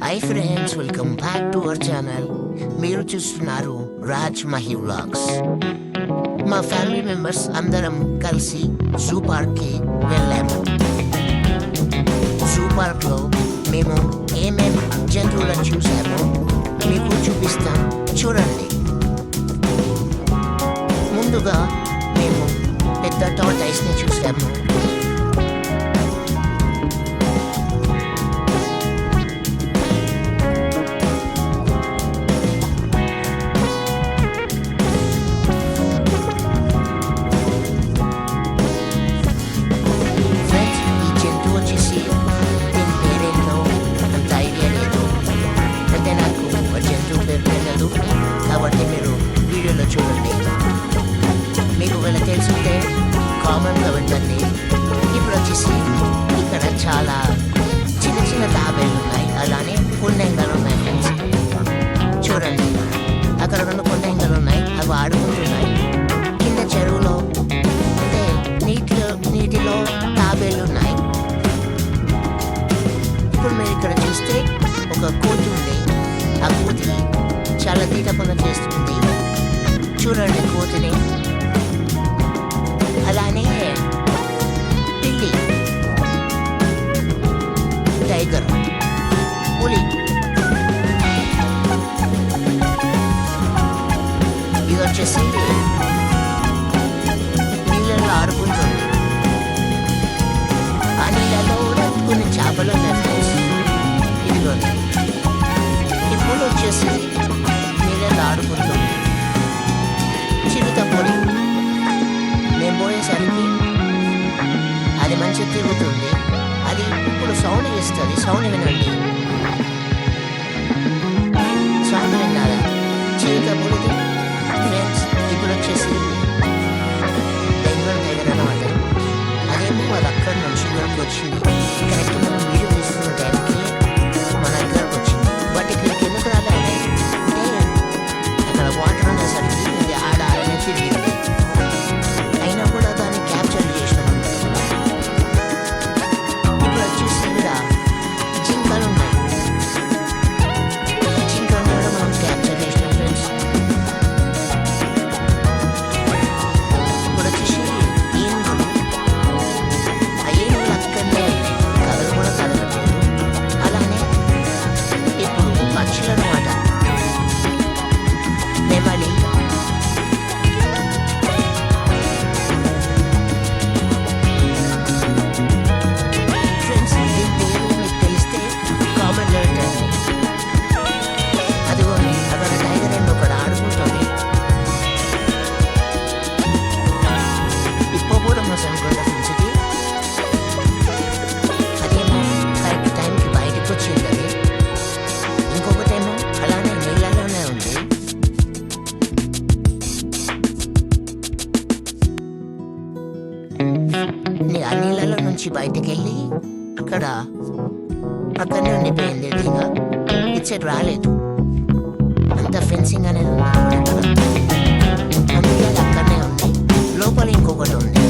Hi friends, welcome back to our channel. మీరు చూస్తున్నారు Raj Mahi vlogs. మా ఫ్యామిలీ మెంబర్స్ అందరం కలిసి జూ పార్క్కి వెళ్ళాము. జూ పార్క్లో మేము ఏమేం జంతువులను చూసామో మీకు చూపిస్తాం, చూడండి. ముందుగా మేము పెద్ద టార్టాయిస్ని చూసాము. కాబట్టి మీరు వీడియోలో చూడండి. మీకు ఒకవేళ తెలుసుంటే కామెంట్లో పెట్టండి. ఇప్పుడు వచ్చేసి ఇక్కడ చాలా చిన్న చిన్న తాబేళ్ళు ఉన్నాయి, అలానే కొండెంగలు ఉన్నాయి ఫ్రెండ్స్. చూడండి, అక్కడ 2 కొండెంగలు ఉన్నాయి, అవి ఆడుకుంటున్నాయి. కింద చెరువులో అంటే నీటిలో తాబేళ్ళు ఉన్నాయి. ఇప్పుడు మీరు ఇక్కడ చూస్తే ఒక కోతి ఉంది. ఆ కోతి చాలా తీట పనులు చేస్తుంది. చూడండి కోతిని. అలానే పిల్లి, టైగర్, పులి, ఇది వచ్చేసి నీళ్ళలో ఆడుకుంటుంది. ఆ నీళ్ళలో కూడా కొన్ని చేపలు ఉన్నాయి ఫ్రెండ్స్. ఇదిగో ఈ పులి వచ్చేసి ఆడుకుంటుంది. చిరుత పొడి మేము పోయేసరికి అది మంచిగా తిరుగుతుంది. అది ఇప్పుడు సౌండ్ ఇస్తుంది, సౌండ్ వినండి. సౌండ్ విన్నారా? చిరుత పొడిది ఫ్రెండ్స్. ఇప్పుడు వచ్చేసి బెంగళూరు టైగర్ అన్నమాట. అదేమో అది అక్కడి నుంచి ఇక్కడికి వచ్చింది. కరెక్ట్ మనం వీడియో తీసుకున్న టైంకి మన దగ్గరకు వచ్చింది. బట్ ఇక్కడికి ఎందుకు రాలే వాటర్ అనేసరికి ఇది ఆడాలని తిరిగింది. అయినా కూడా దాన్ని క్యాప్చర్ చేసినాం. ఇప్పుడు వచ్చేసి ఇక్కడ జింకలు ఉన్నాయి. జింకలు కూడా మనం క్యాప్చర్ చేసినాం ఫ్రెండ్స్. ఇప్పుడు వచ్చేసి ఏనుగులు. ఆ ఏనుగులు అక్కడనే కథలు కూడా కదలట్లేదు. అలానే ఇప్పుడు పక్షులు అన్నమాట. నెమలి, ఫ్రెండ్స్ దీని పేరు మీకు తెలిస్తే కామెంట్లో పెట్టండి. అదిగో అక్కడ టైగర్ అండ్ ఒకడు ఆడుకుంటుంది. హిప్పోపోటమస్ అనుకుంటా ఫ్రెండ్స్ ఇది. అదేమో కరెక్ట్ టైంకి బయటకు వచ్చింది. అది ఇంకొకటేమో అలానే నీళ్ళలోనే ఉంది. ఆ నీళ్ళలో నుంచి బయటకు వెళ్ళి అక్కడనే ఉండిపోయింది. ఇదిగా ఇటు సైడ్ రాలేదు. అంత ఫెన్సింగ్ అనేది ఉంది. అందుకే అది అక్కడనే ఉంది. లోపల ఇంకొకటి ఉంది.